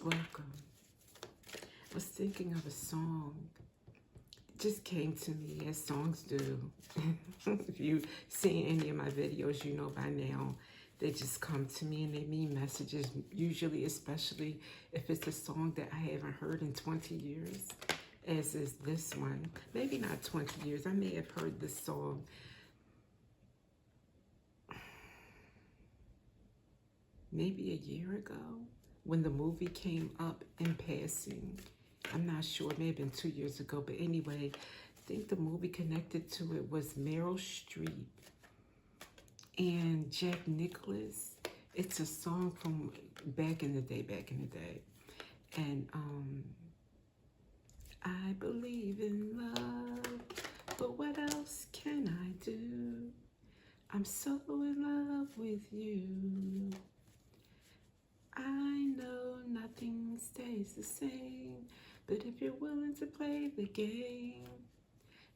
Welcome. I was thinking of a song. It just came to me as songs do. If you see any of my videos, you know by now they just come to me and they mean messages, usually, especially if it's a song that I haven't heard in 20 years, as is this one. Maybe not 20 years. I may have heard this song maybe a year ago when the movie came up in passing. I'm not sure, it may have been 2 years ago, but anyway, I think the movie connected to it was Meryl Streep and Jack Nicklaus. It's a song from back in the day. And I believe in love, but what else can I do? I'm so in love with you. I know nothing stays the same, but if you're willing to play the game,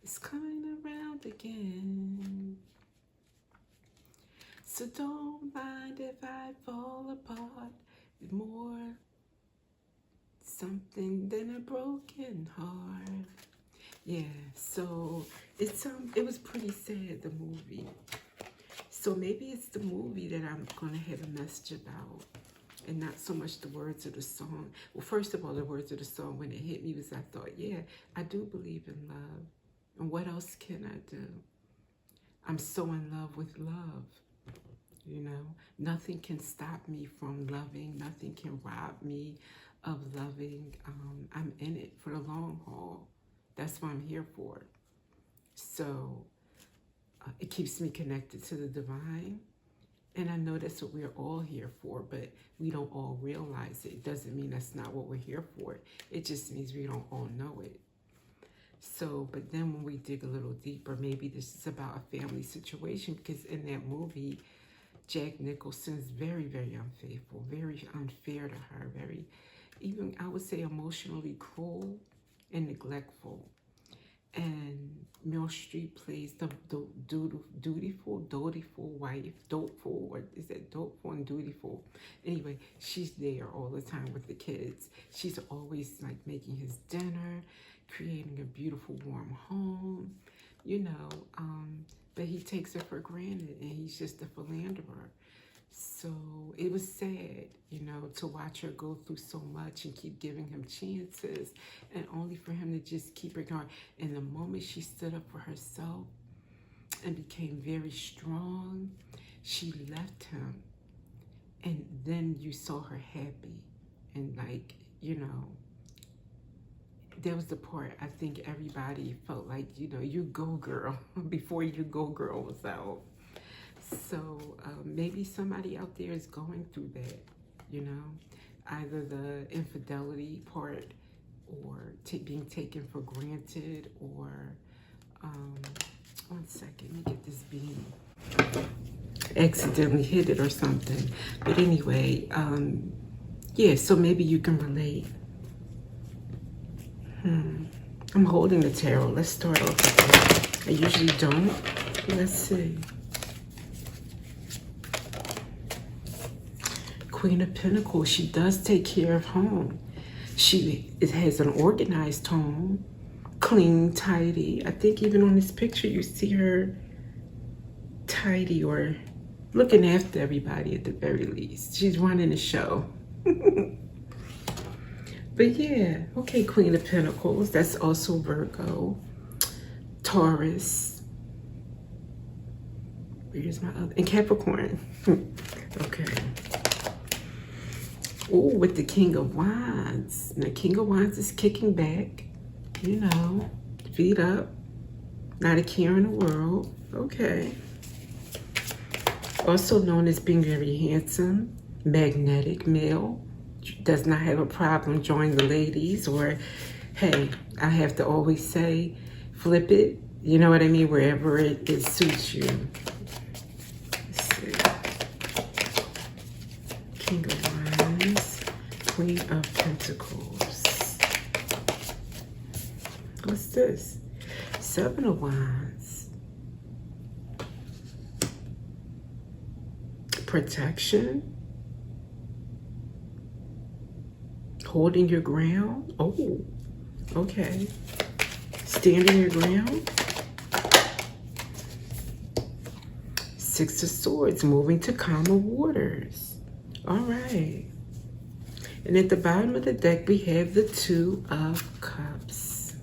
it's coming around again. So don't mind if I fall apart, more something than a broken heart. Yeah, so it was pretty sad, the movie. So maybe it's the movie that I'm gonna have a message about, and not so much the words of the song. Well, first of all, the words of the song, when it hit me, was I thought, yeah, I do believe in love. And what else can I do? I'm so in love with love. You know, nothing can stop me from loving. Nothing can rob me of loving. I'm in it for the long haul. That's what I'm here for. So it keeps me connected to the divine. And I know that's what we're all here for, but we don't all realize it. It doesn't mean that's not what we're here for. It just means we don't all know it. So, but then when we dig a little deeper, maybe this is about a family situation, because in that movie, Jack Nicholson's very, very unfaithful, very unfair to her, very, even I would say emotionally cruel and neglectful. And Meryl Streep plays the dotiful wife, dopeful, or is that dopeful and dutiful? Anyway, she's there all the time with the kids. She's always like making his dinner, creating a beautiful, warm home, you know, but he takes her for granted, and he's just a philanderer. So it was sad, you know, to watch her go through so much and keep giving him chances, and only for him to just keep her going. And the moment she stood up for herself and became very strong, she left him. And then you saw her happy. And like, you know, there was the part I think everybody felt like, you know, you go girl, before You Go Girl was out. So maybe somebody out there is going through that, you know, either the infidelity part, or being taken for granted, or, one second, let me get this bean. Accidentally hit it or something. But anyway, yeah, so maybe you can relate. I'm holding the tarot. Let's start off with that. I usually don't. Let's see. Queen of Pentacles, she does take care of home. It has an organized home, clean, tidy. I think even on this picture you see her tidy, or looking after everybody at the very least. She's running the show. But yeah, okay, Queen of Pentacles, that's also Virgo, Taurus. Where's my other? And Capricorn. Okay. Oh, with the King of Wands. And the King of Wands is kicking back, you know, feet up, not a care in the world. Okay. Also known as being very handsome, magnetic male. Does not have a problem joining the ladies, or, hey, I have to always say, flip it. You know what I mean? Wherever it suits you. Let's see. King of Wands, Queen of Pentacles. What's this? Seven of Wands. Protection. Holding your ground. Oh, okay. Standing your ground. Six of Swords, moving to calmer waters. All right. And at the bottom of the deck, we have the Two of Cups.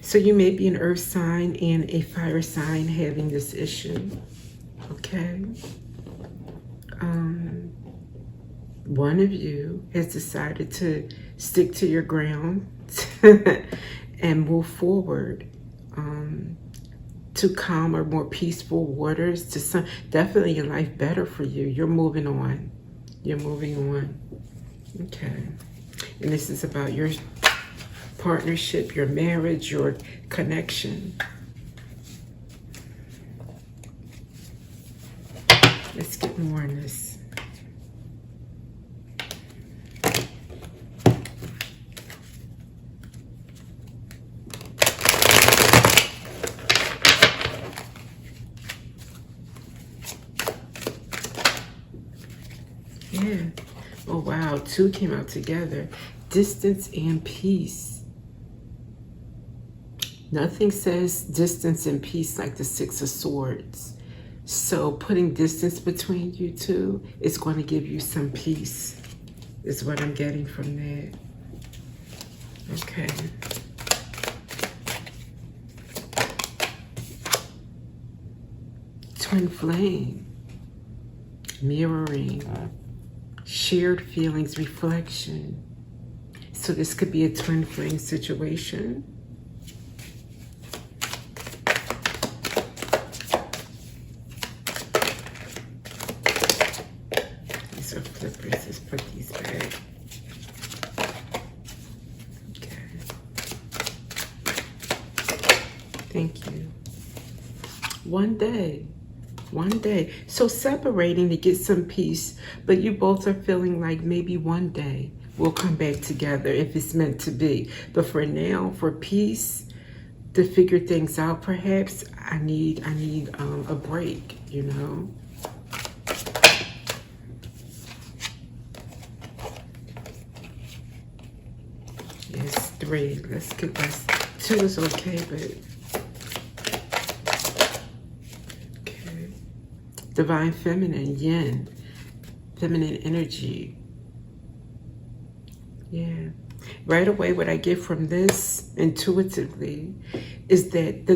So you may be an earth sign and a fire sign having this issue. Okay. One of you has decided to stick to your ground and move forward to calmer, more peaceful waters, to some, definitely in life better for you. You're moving on. You're moving on. Okay. And this is about your partnership, your marriage, your connection. Let's get more on this. Yeah. Oh, wow. Two came out together. Distance and peace. Nothing says distance and peace like the Six of Swords. So putting distance between you two is going to give you some peace, is what I'm getting from that. Okay. Twin flame. Mirroring. Shared feelings, reflection. So this could be a twin flame situation. These are flippers. Let's put these back. Okay. Thank you. One day. One day. So separating to get some peace, but you both are feeling like maybe one day we'll come back together if it's meant to be. But for now, for peace, to figure things out, perhaps I need a break, you know. Yes, 3. Let's get this. 2 is okay, but okay. Divine feminine, yin, feminine energy. Yeah. Right away, what I get from this intuitively is that the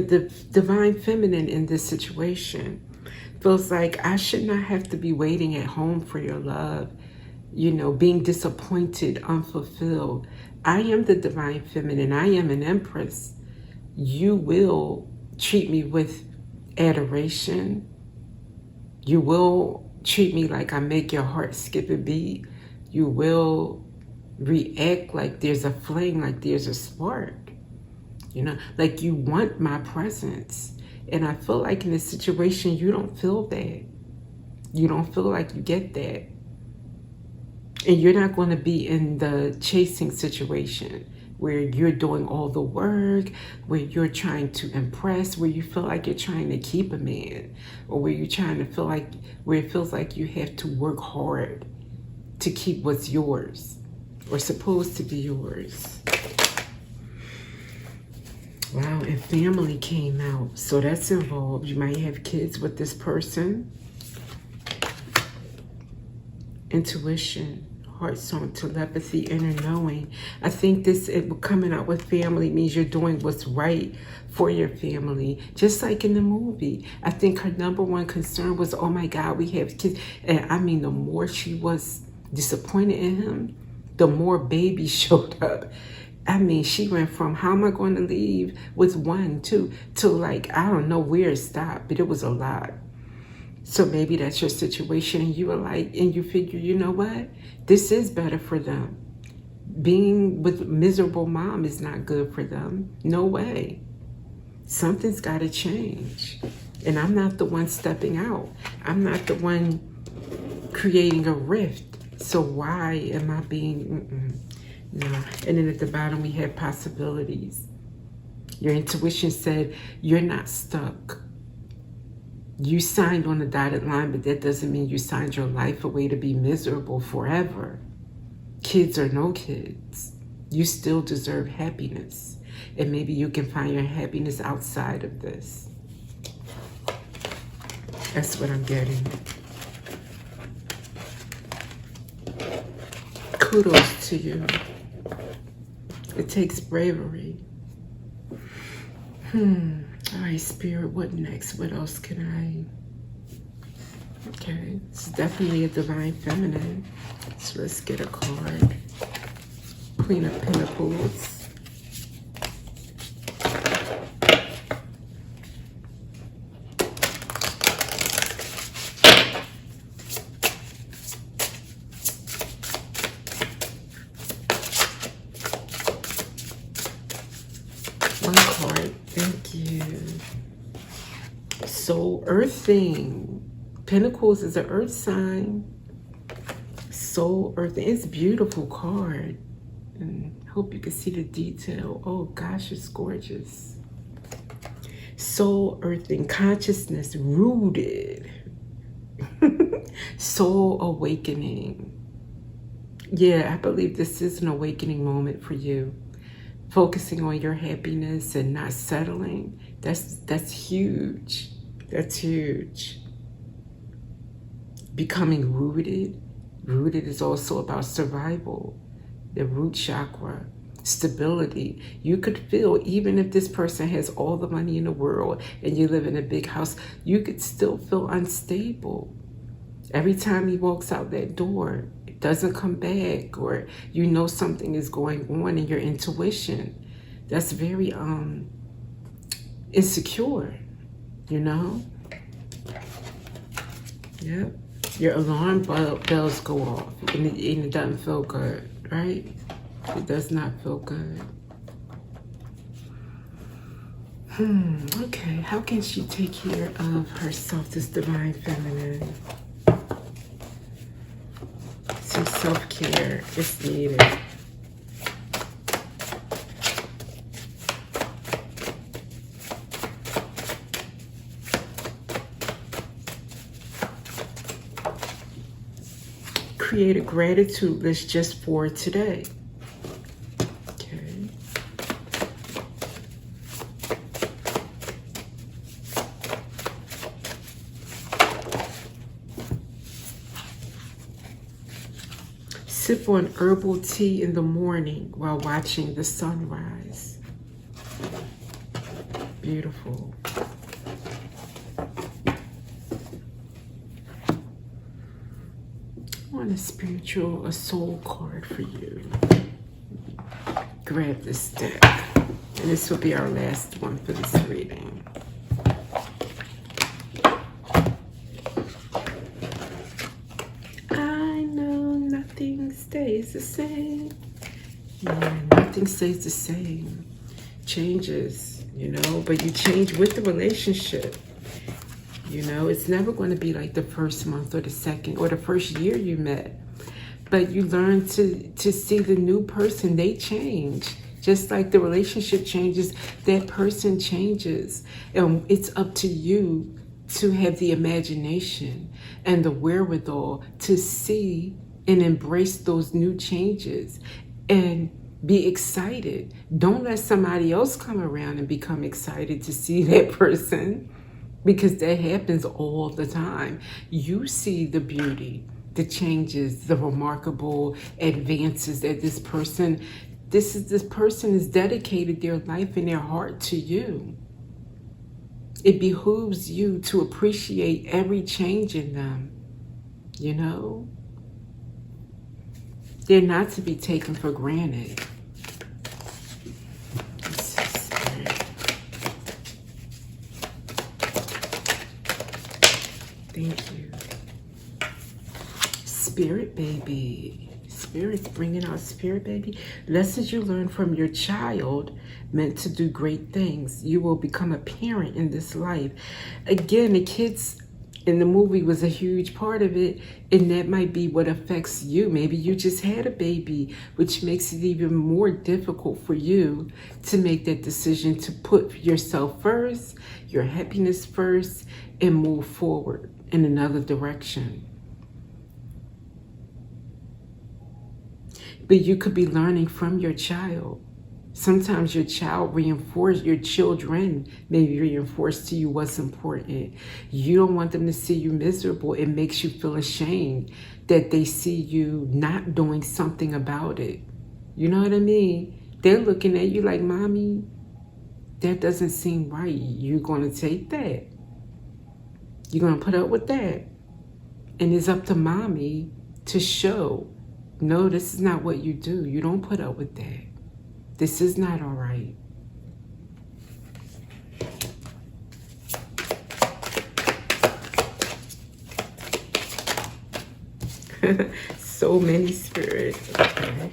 divine feminine in this situation feels like I should not have to be waiting at home for your love, you know, being disappointed, unfulfilled. I am the divine feminine. I am an empress. You will treat me with adoration. You will treat me like I make your heart skip a beat. You will react like there's a flame, like there's a spark. You know, like you want my presence. And I feel like in this situation, you don't feel that. You don't feel like you get that. And you're not going to be in the chasing situation where you're doing all the work, where you're trying to impress, where you feel like you're trying to keep a man, or where you're trying to feel like, where it feels like you have to work hard to keep what's yours or supposed to be yours. Wow, and family came out. So that's involved. You might have kids with this person. Intuition, heart song, telepathy, inner knowing. I think this coming out with family means you're doing what's right for your family. Just like in the movie. I think her number one concern was, oh my God, we have kids. And I mean, the more she was disappointed in him, the more babies showed up. I mean, she went from how am I going to leave with 1, 2 to like, I don't know where it stopped, but it was a lot. So maybe that's your situation and you were like, and you figure, you know what? This is better for them. Being with miserable mom is not good for them. No way. Something's got to change. And I'm not the one stepping out. I'm not the one creating a rift. So why am I being, no. And then at the bottom we have possibilities. Your intuition said, you're not stuck. You signed on the dotted line, but that doesn't mean you signed your life away to be miserable forever. Kids or no kids, you still deserve happiness. And maybe you can find your happiness outside of this. That's what I'm getting. Kudos to you. It takes bravery. All right, Spirit, what next? What else can I... Okay, it's definitely a Divine Feminine. So let's get a card. Queen of Pentacles. One card, thank you. Soul Earthing. Pentacles is an earth sign. Soul Earthing. It's a beautiful card. And hope you can see the detail. Oh gosh, it's gorgeous. Soul Earthing. Consciousness rooted. Soul awakening. Yeah, I believe this is an awakening moment for you. Focusing on your happiness and not settling. That's huge. That's huge. Becoming rooted. Rooted is also about survival. The root chakra. Stability. You could feel, even if this person has all the money in the world and you live in a big house, you could still feel unstable. Every time he walks out that door, it doesn't come back, or you know something is going on in your intuition. That's very insecure, you know? Yep. Your alarm bells go off and it doesn't feel good, right? It does not feel good. Okay, how can she take care of herself, this Divine Feminine? Some self-care is needed. Create a gratitude list just for today. Okay. Sip on herbal tea in the morning while watching the sunrise. Beautiful. I want a soul card for you. Grab this deck. And this will be our last one for this reading. I know nothing stays the same. Yeah, nothing stays the same. Changes, you know, but you change with the relationship. You know, it's never going to be like the first month or the second or the first year you met. But you learn to see the new person. They change. Just like the relationship changes, that person changes. And it's up to you to have the imagination and the wherewithal to see and embrace those new changes and be excited. Don't let somebody else come around and become excited to see that person, because that happens all the time. You see the beauty, the changes, the remarkable advances that this person has dedicated their life and their heart to you. It behooves you to appreciate every change in them, you know? They're not to be taken for granted. Thank you. Spirit baby. Spirit's bringing out Spirit baby. Lessons you learn from your child meant to do great things. You will become a parent in this life. Again, the kids And the movie was a huge part of it, and that might be what affects you. Maybe you just had a baby, which makes it even more difficult for you to make that decision to put yourself first, your happiness first, and move forward in another direction. But you could be learning from your child. Sometimes your children maybe reinforce to you what's important. You don't want them to see you miserable. It makes you feel ashamed that they see you not doing something about it. You know what I mean? They're looking at you like, mommy, that doesn't seem right. You're going to take that. You're going to put up with that. And it's up to mommy to show, no, this is not what you do. You don't put up with that. This is not all right. So many spirits. Okay.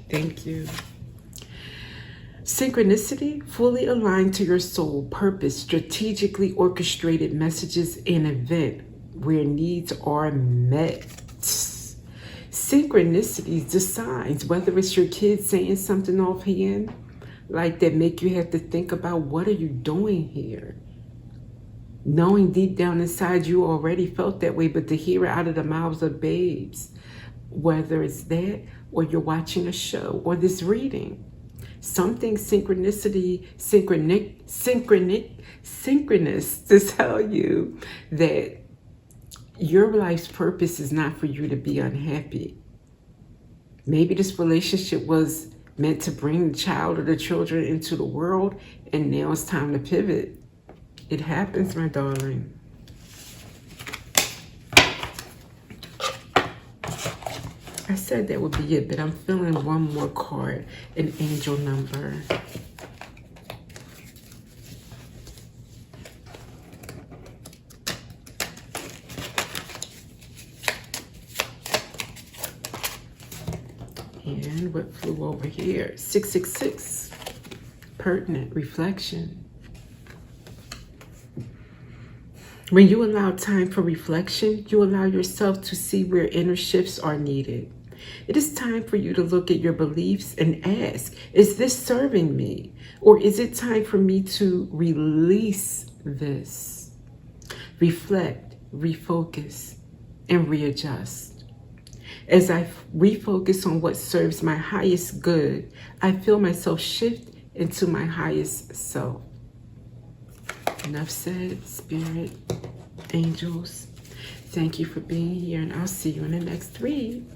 Thank you. Synchronicity, fully aligned to your soul purpose, strategically orchestrated messages in event where needs are met. Synchronicities, the signs, whether it's your kids saying something offhand, like that make you have to think about, what are you doing here? Knowing deep down inside you already felt that way, but to hear it out of the mouths of babes, whether it's that or you're watching a show or this reading, something synchronous to tell you that your life's purpose is not for you to be unhappy. Maybe this relationship was meant to bring the child or the children into the world, and now it's time to pivot. It happens, my darling. I said that would be it, but I'm feeling one more card, an angel number. And what flew over here? 666. Pertinent reflection. When you allow time for reflection, you allow yourself to see where inner shifts are needed. It is time for you to look at your beliefs and ask, is this serving me? Or is it time for me to release this? Reflect, refocus, and readjust. As I refocus on what serves my highest good, I feel myself shift into my highest self. Enough said, Spirit, angels. Thank you for being here, and I'll see you in the next read.